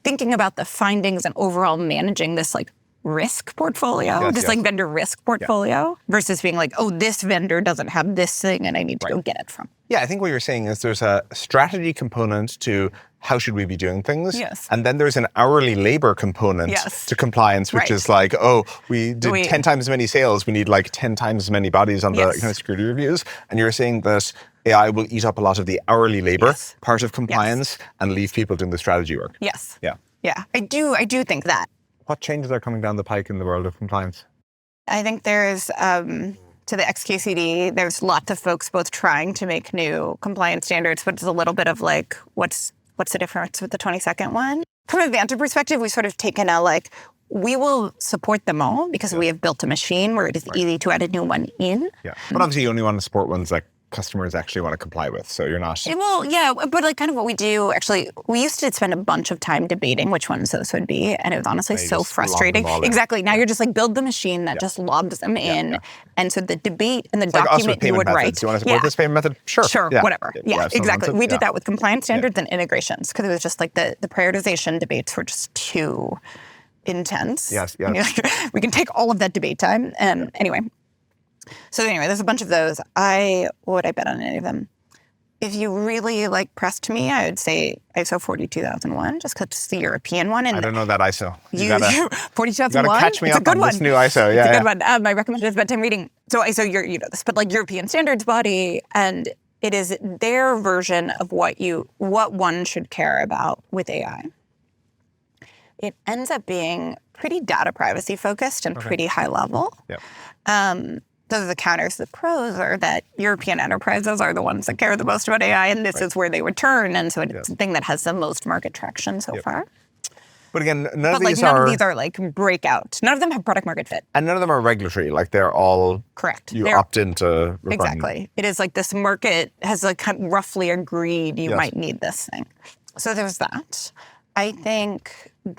thinking about the findings and overall managing this like risk portfolio, like vendor risk portfolio versus being like, oh, this vendor doesn't have this thing and I need to go get it from. Yeah, I think what you're saying is there's a strategy component to how should we be doing things. Yes. And then there's an hourly labor component to compliance, which is like, oh, we did 10 times as many sales. We need like 10 times as many bodies on the kind of security reviews. And you're saying that AI will eat up a lot of the hourly labor part of compliance and leave people doing the strategy work. Yes. Yeah. Yeah, I do think that. What changes are coming down the pike in the world of compliance? I think there's, to the XKCD, there's lots of folks both trying to make new compliance standards, but it's a little bit of like, what's the difference with the 22nd one? From a Vanta perspective, we've sort of taken a like, we will support them all because we have built a machine where it is easy to add a new one in. Yeah, but obviously you only want to support ones that customers actually want to comply with, so you're not... Well, yeah, but like kind of what we do, actually, we used to spend a bunch of time debating which ones those would be, and it was honestly so frustrating. Exactly. Now you're just like, build the machine that just logs them in, and so the debate and the document you would write... Do you want to support this payment method? Sure. Whatever. Yeah, exactly. We did that with compliance standards and integrations, because it was just like the prioritization debates were just too intense. Yes. We can take all of that debate time, and anyway... So anyway, there's a bunch of those. What would I bet on any of them? If you really like pressed me, I would say ISO 42001, just because it's the European one. And I don't know that ISO. You 42001. You gotta catch me up on this new ISO. Yeah, it's a good one. I recommend it as bedtime reading. So ISO, you know this, but like European standards body, and it is their version of what one should care about with AI. It ends up being pretty data privacy focused and pretty high level. Yep. Those are the counters. The pros are that European enterprises are the ones that care the most about AI, and this is where they would turn. And so it's the thing that has the most market traction so far. But again, none of these are like breakout. None of them have product market fit. And none of them are regulatory. Like they're all... Correct. You opt into... Exactly. It is like this market has like roughly agreed you might need this thing. So there's that. I think I'm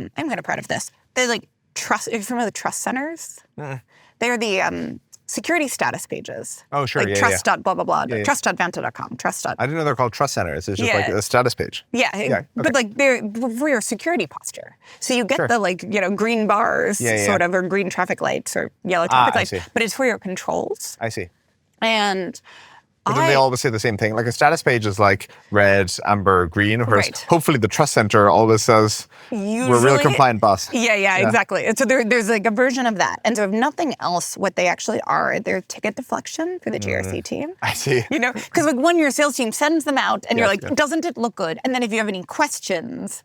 kind of proud of this. They're like, trust. Are you familiar with trust centers? They're the security status pages. Oh, sure. Like trust dot blah blah blah. Trust.vanta.com. I didn't know they're called trust centers. It's just like a status page. But like they're for your security posture. So you get the like green bars sort of, or green traffic lights or yellow traffic lights. But it's for your controls. I see. And but then they always say the same thing. Like a status page is like red, amber, green, whereas hopefully the trust center always says, we're real compliant, boss. Yeah, exactly. And so there's like a version of that. And so if nothing else, what they actually are, they're ticket deflection for the GRC team. I see. Because like your sales team sends them out and you're like, doesn't it look good? And then if you have any questions,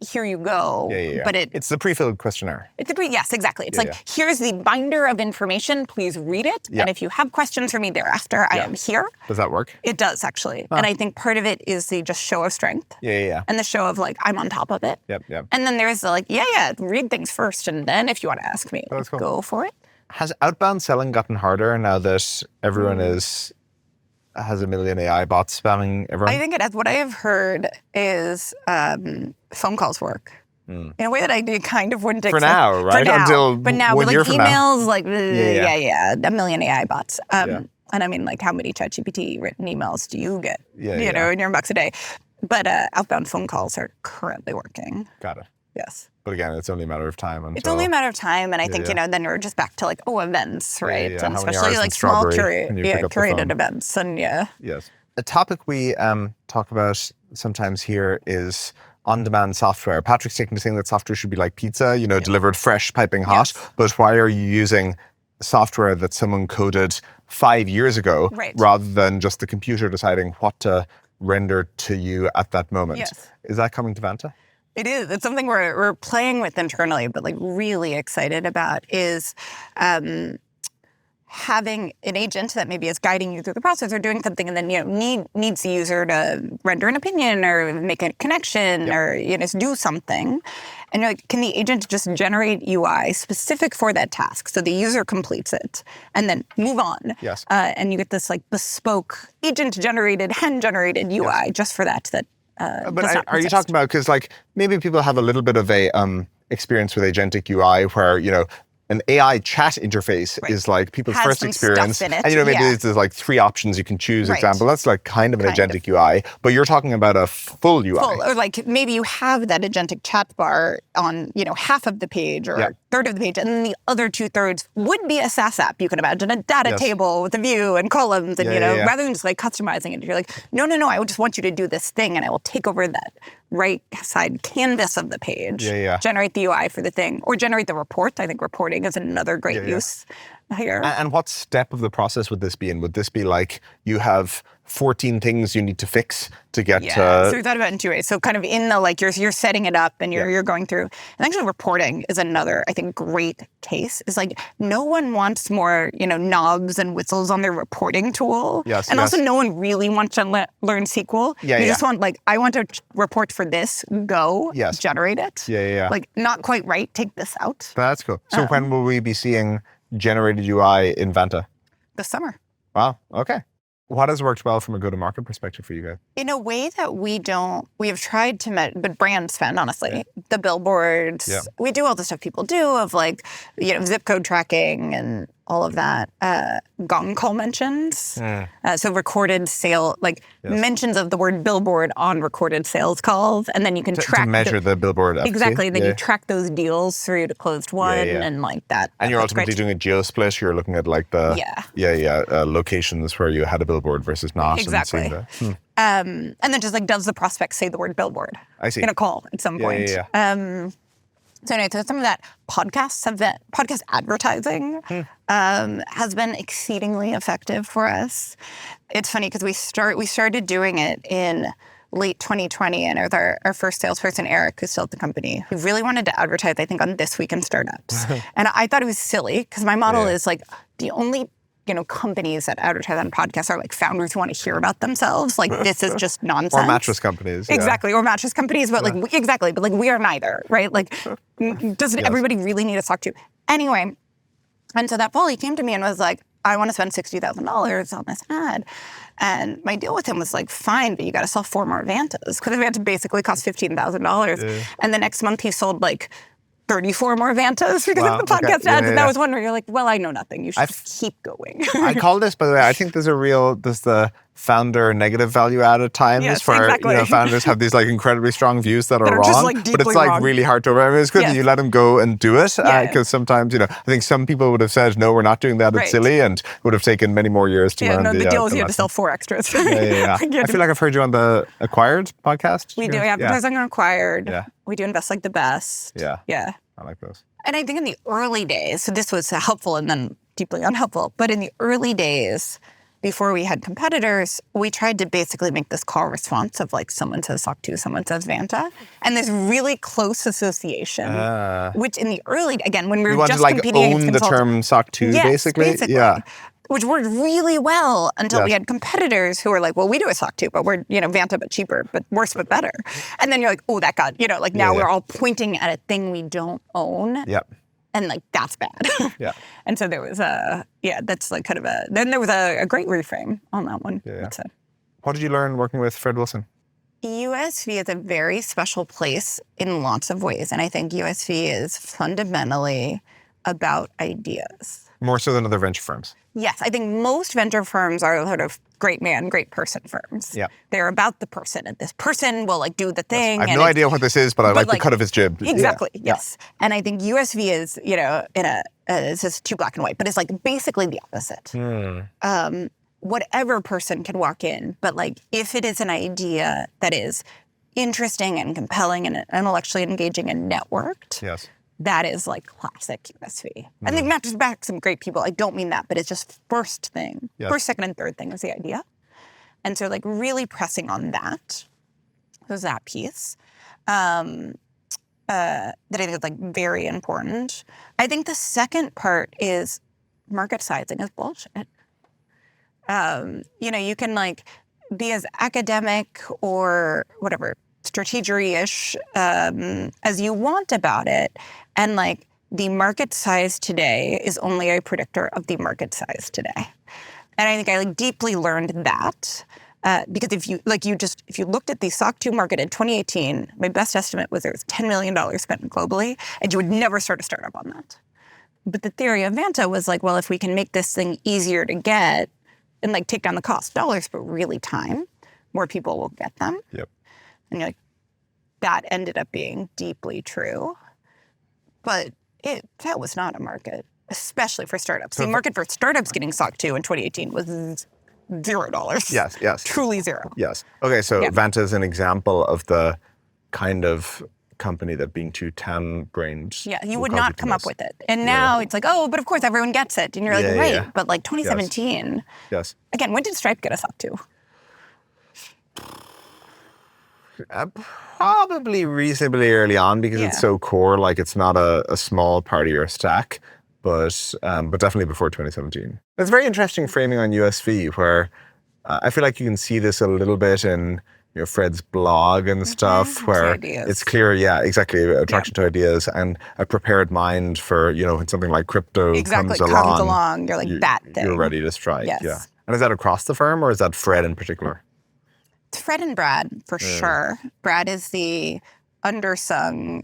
here you go. Yeah. But it's the pre-filled questionnaire. Yes, exactly. It's like, here's the binder of information. Please read it. And if you have questions for me thereafter, I am here. Does that work? It does, actually. And I think part of it is the just show of strength. Yeah. And the show of like, I'm on top of it. Yep. And then there's the like, read things first. And then if you want to ask me, go for it. Has outbound selling gotten harder now that everyone has a million AI bots spamming everyone? I think it has. What I have heard is phone calls work. In a way that I kind of wouldn't expect. For now, right? But now with like emails, like, a million AI bots. And I mean, like, how many ChatGPT written emails do you get, in your inbox a day? But outbound phone calls are currently working. Got it. Yes. But again, it's only a matter of time. It's only a matter of time. And I think, then we're just back to like, events, right? Yeah. And especially like small curated events. And Yes. A topic we talk about sometimes here is on-demand software. Patrick's taking to saying that software should be like pizza, delivered fresh, piping hot. Yes. But why are you using software that someone coded 5 years ago rather than just the computer deciding what to render to you at that moment? Yes. Is that coming to Vanta? It is. It's something we're playing with internally, but like really excited about is having an agent that maybe is guiding you through the process or doing something, and then needs the user to render an opinion or make a connection or do something, and you're like, can the agent just generate UI specific for that task so the user completes it and then move on? Yes. And you get this like bespoke agent generated, hand generated UI just for that. But are you talking about, because like maybe people have a little bit of a experience with agentic UI where an AI chat interface is like people's Has first some experience. stuff in it, And maybe there's like 3 options you can choose. Example, that's like kind of an agentic UI, but you're talking about a full UI. Or like maybe you have that agentic chat bar on, half of the page or a third of the page, and then the other 2/3 would be a SaaS app. You can imagine a data table with a view and columns, and rather than just like customizing it, you're like, no, I just want you to do this thing, and I will take over that right side canvas of the page, generate the UI for the thing, or generate the report. I think reporting is another great use here. And what step of the process would this be in? Would this be like you have 14 things you need to fix to get to... So we thought about it in 2 ways. So kind of in the, like, you're setting it up and you're going through. And actually reporting is another, I think, great case. It's like no one wants more, knobs and whistles on their reporting tool. And also no one really wants to learn SQL. You just want, like, I want to report for this, go, generate it. Like, not quite right, take this out. That's cool. So when will we be seeing generated UI in Vanta? This summer. Wow, okay. What has worked well from a go-to-market perspective for you guys? In a way that we have tried to but brand spend, honestly. The billboards, we do all the stuff people do of like, zip code tracking and all of that. Gong call mentions. So recorded sale, like mentions of the word billboard on recorded sales calls. And then you can track. To measure the billboard efficacy. Exactly. Then you track those deals through to closed won and like that. And you're ultimately doing a geo-split. You're looking at like the locations where you had a billboard versus not. Exactly. And then just like, does the prospect say the word billboard? I see. In a call at some point. So anyway, so some of that podcast advertising has been exceedingly effective for us. It's funny because we started doing it in late 2020, and with our first salesperson, Eric, who's still at the company, who really wanted to advertise, I think, on This Week in Startups. And I thought it was silly because my model is like the only companies that advertise on podcasts are like founders who want to hear about themselves. Like, this is just nonsense. Or mattress companies. Exactly. Or mattress companies. But like, exactly. But like, we are neither, right? Like, doesn't everybody really need to talk to? Anyway. And so that fall, he came to me and was like, I want to spend $60,000 on this ad. And my deal with him was like, fine, but you got to sell 4 more Vantas. Because Vanta basically cost $15,000. And the next month he sold like 34 more Vantas because of the podcast ads. And that was one where you're like, well, I know nothing. You should just keep going. I call this, by the way, I think there's the founder negative value add at times where founders have these like incredibly strong views that are wrong, just, like, but it's like wrong. really hard to overcome. It's good that you let them go and do it because sometimes, I think some people would have said, no, we're not doing that. It's silly, and would have taken many more years to learn. The deal is you have to sell 4 extras. I feel like I've heard you on the Acquired podcast. We do advertising on Acquired. We do Invest Like the Best. Yeah. I like those. And I think in the early days, so this was helpful and then deeply unhelpful, but in the early days, before we had competitors, we tried to basically make this call response of like someone says SOC 2, someone says Vanta, and this really close association, which in the early, again, when we were just competing against own the term SOC 2, basically. Yeah. Which worked really well until we had competitors who were like, well, we do a SOC 2, but we're, Vanta, but cheaper, but worse, but better. And then you're like, oh, that got, now we're all pointing at a thing we don't own. And like, that's bad. And so there was that's like kind of then there was a great reframe on that one. What did you learn working with Fred Wilson? USV is a very special place in lots of ways. And I think USV is fundamentally about ideas. More so than other venture firms. Yes, I think most venture firms are sort of great man, great person firms. They're about the person, and this person will like do the thing. I have no idea what this is, but I like the cut of his jib. Exactly, yes. And I think USV is, it's just too black and white, but it's like basically the opposite. Whatever person can walk in, but like if it is an idea that is interesting and compelling and intellectually engaging and networked, that is like classic USV. I think matches back some great people. I don't mean that, but it's just first thing. First, second, and third thing is the idea. And so like really pressing on that was that piece that I think is like very important. I think the second part is market sizing is bullshit. You can like be as academic or whatever, strategery-ish as you want about it. And like the market size today is only a predictor of the market size today. And I think I like deeply learned that because if you looked at the SOC 2 market in 2018, my best estimate was there was $10 million spent globally, and you would never start a startup on that. But the theory of Vanta was like, well, if we can make this thing easier to get and like take down the cost dollars, but really time, more people will get them. Yep. And you're like, that ended up being deeply true. But that was not a market, especially for startups. The market for startups getting SOC 2 in 2018 was $0. Yes. Truly zero. Yes. Okay, so Vanta is an example of the kind of company that being too TAM-brained. Yeah, you would not come up with it. And now it's like, oh, but of course everyone gets it. And you're like, right. Yeah. But like 2017. Yes. Again, when did Stripe get us up to? Probably reasonably early on because it's so core. Like it's not a small part of your stack, but definitely before 2017. It's very interesting framing on USV where I feel like you can see this a little bit in Fred's blog and stuff where it's clear, exactly, attraction to ideas and a prepared mind for, when something like crypto comes along, you're like that thing. You're ready to strike. Yes. Yeah. And is that across the firm or is that Fred in particular? Fred and Brad, for sure. Brad is the undersung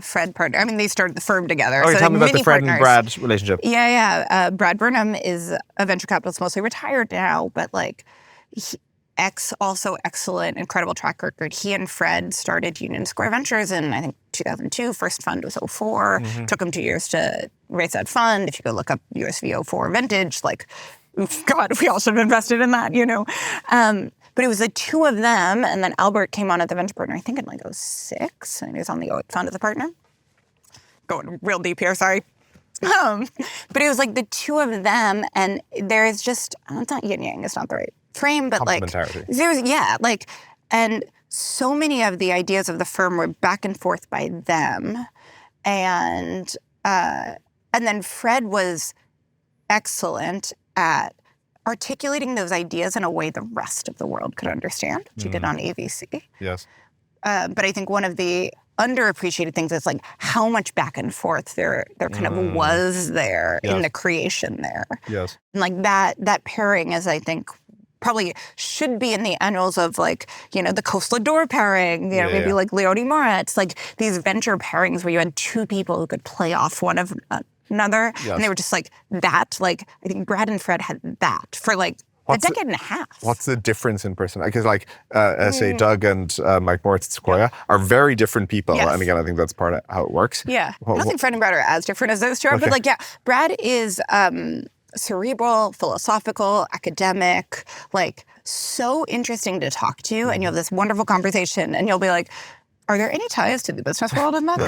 Fred partner. I mean, they started the firm together. Okay, so tell me about the Fred partners. and Brad relationship. Yeah. Brad Burnham is a venture capitalist, mostly retired now, but like also excellent, incredible track record. He and Fred started Union Square Ventures in, I think, 2002. First fund was 2004. Took them 2 years to raise that fund. If you go look up USV 2004 vintage, like, God, we all should have invested in that, But it was the two of them, and then Albert came on as the venture partner, I think in like 2006, and he was on the fund as a partner. Going real deep here, sorry. But it was like the two of them, and there is just, it's not yin-yang, it's not the right frame, but like, and so many of the ideas of the firm were back and forth by them. And then Fred was excellent at articulating those ideas in a way the rest of the world could understand, which he did on AVC. Yes. But I think one of the underappreciated things is like how much back and forth there kind of was there in the creation there. Yes. And like that pairing is, I think, probably should be in the annals of like, the Coastal Door pairing, maybe like Leone Moritz, like these venture pairings where you had two people who could play off one of another. Yes. And they were just like that. Like, I think Brad and Fred had that for like a decade and a half. What's the difference in personality? Because like, say Doug and Mike Moritz at Sequoia are very different people. Yes. And again, I think that's part of how it works. Yeah. I don't think Fred and Brad are as different as those two are, but like, Brad is cerebral, philosophical, academic, like so interesting to talk to. And you have this wonderful conversation and you'll be like, are there any ties to the business world in that?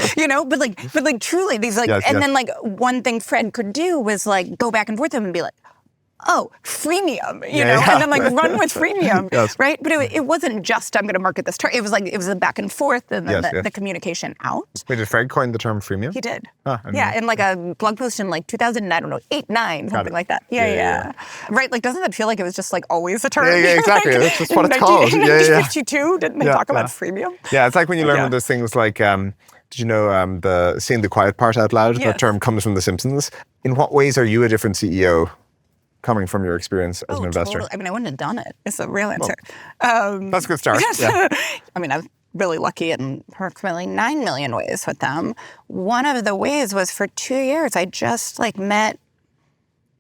But like truly these like, then like one thing Fred could do was like go back and forth with him and be like, oh, freemium, and then like run with freemium, right? But it wasn't just, I'm going to market this term. It was like, it was the back and forth and then the communication out. Wait, did Fred coin the term freemium? He did. In like a blog post in like 2000, I don't know, 8, 9, something like that. Yeah. Right, like doesn't that feel like it was just like always a term? Yeah, exactly. That's just what it's called. In 1952, didn't they talk about freemium? Yeah, it's like when you learn those things like, did you know the saying the quiet part out loud? That term comes from The Simpsons. In what ways are you a different CEO? Coming from your experience as an investor? Totally. I mean, I wouldn't have done it. It's a real answer. That's a good start. Yeah. I mean, I was really lucky in approximately 9 million ways with them. One of the ways was for 2 years, I just like met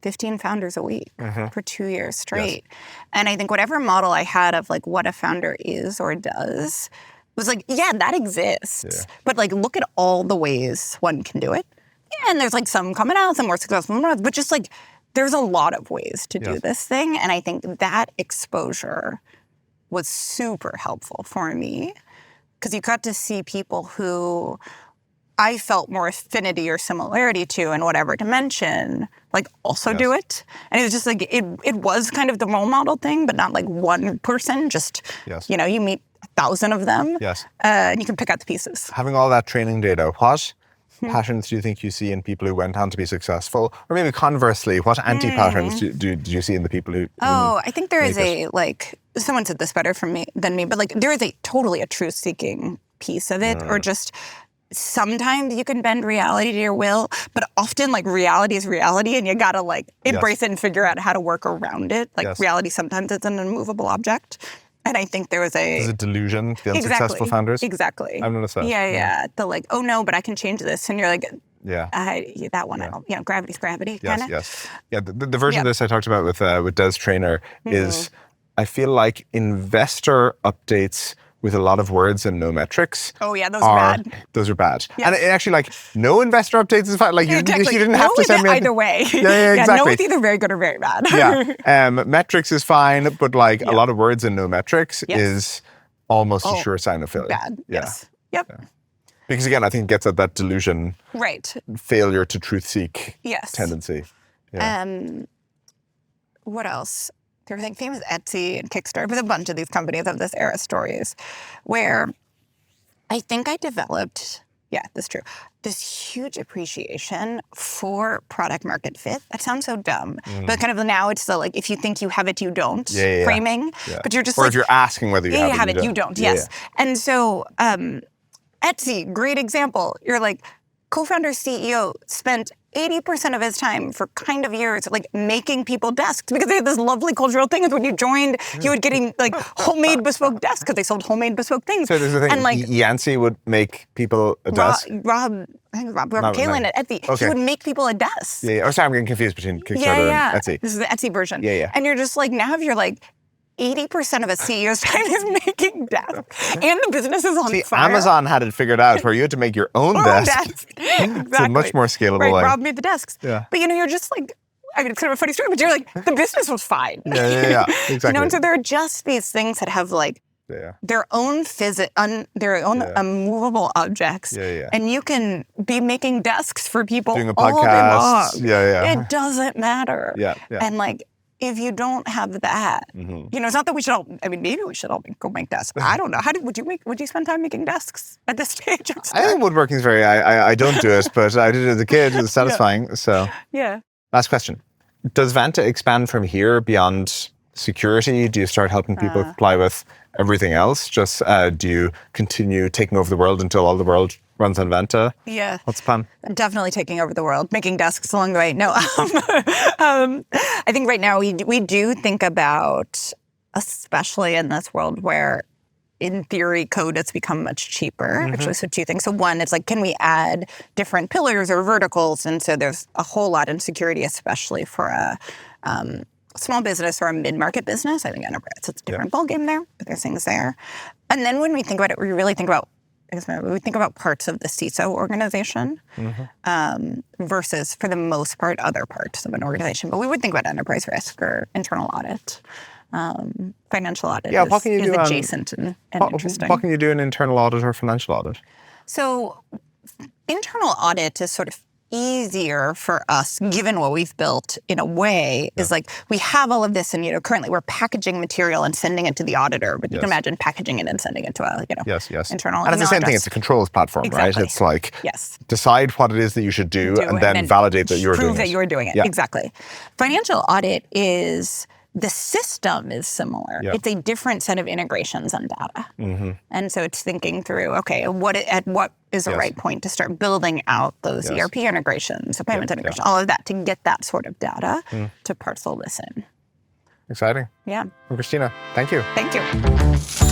15 founders a week for 2 years straight. Yes. And I think whatever model I had of like what a founder is or does was like, that exists. Yeah. But like, look at all the ways one can do it. Yeah, and there's like some coming out, some more successful, but just like, there's a lot of ways to do this thing. And I think that exposure was super helpful for me because you got to see people who I felt more affinity or similarity to in whatever dimension, like also do it. And it was just like, it was kind of the role model thing, but not like one person, just, you meet 1,000 of them and you can pick out the pieces. Having all that training data, what patterns do you think you see in people who went on to be successful? Or maybe conversely, what anti-patterns do you see in the people who I think there is make someone said this better than me, but like there is totally a truth-seeking piece of it, or just sometimes you can bend reality to your will, but often like reality is reality and you gotta like embrace it and figure out how to work around it. Like reality sometimes is an immovable object. And I think there was There's a delusion, the unsuccessful founders. Exactly. I've noticed that. Yeah. The like, oh no, but I can change this. And you're like, that one, I don't, gravity's gravity, kind of. Yes. Yeah, the version of this I talked about with Des Traynor is, I feel like investor updates with a lot of words and no metrics. Oh yeah, those are bad. Those are bad. Yes. And actually, like, no investor updates is fine. Like, you didn't have to send me either way. Yeah, exactly. No, it's either very good or very bad. Metrics is fine, but like a lot of words and no metrics is almost a sure sign of failure. Bad. Yeah. Yes. Yep. Yeah. Because again, I think it gets at that delusion, failure to truth seek tendency. Yeah. What else? Everything famous Etsy and Kickstarter, but a bunch of these companies have this era stories where I think I developed, this is true, this huge appreciation for product market fit. That sounds so dumb, but kind of now it's the like, if you think you have it, you don't framing, but you're just or if you're asking whether you have it, you don't. Yes. And so Etsy, great example. You're like, co-founder CEO spent 80% of his time for kind of years like making people desks because they had this lovely cultural thing is when you joined, you would getting like homemade bespoke desks because they sold homemade bespoke things. So there's the thing, and like Yancey would make people a desk? Rob Kalin at Etsy, he would make people a desk. Yeah. Oh, sorry, I'm getting confused between Kickstarter and Etsy. This is the Etsy version. Yeah. And you're just like, now if you're like, 80% of a CEO's time is making desks, and the business is on fire. Amazon had it figured out where you had to make your own desk. Exactly. It's a much more scalable way. Rob made the desks. Yeah. But you're just like, I mean, it's kind of a funny story, but you're like, the business was fine. Yeah, exactly. And so there are just these things that have like their own immovable objects, and you can be making desks for people doing a all podcast. day long. It doesn't matter. Yeah. And like, if you don't have that, it's not that we should all, I mean, maybe we should all go make desks. I don't know. Would you spend time making desks at this stage? I think woodworking is I don't do it, but I did it as a kid. It was satisfying. So, last question. Does Vanta expand from here beyond security? Do you start helping people comply with everything else? Just do you continue taking over the world until all the world runs on Vanta? Yeah. What's the plan? Definitely taking over the world, making desks along the way. No, I think right now we do think about, especially in this world where in theory code has become much cheaper, actually, so two things. So one, it's like, can we add different pillars or verticals? And so there's a whole lot in security, especially for a small business or a mid-market business. I think enterprise, it's a different ballgame there, but there's things there. And then when we think about it, we really think about parts of the CISO organization versus, for the most part, other parts of an organization. But we would think about enterprise risk or internal audit. Financial audit is adjacent and interesting. What can you do in internal audit or financial audit? So internal audit is sort of easier for us, given what we've built in a way, is like we have all of this and, currently we're packaging material and sending it to the auditor, but you can imagine packaging it and sending it to a, internal. And it's the same thing, it's a controls platform, right? It's like, decide what it is that you should do and then validate that you're doing it. Prove that you're doing it, exactly. Financial audit is, the system is similar. It's a different set of integrations and data. And so it's thinking through, okay, what is the right point to start building out those ERP integrations, the payment integration, all of that to get that sort of data to parcel this in. Exciting. Yeah. Well, Christina, thank you. Thank you.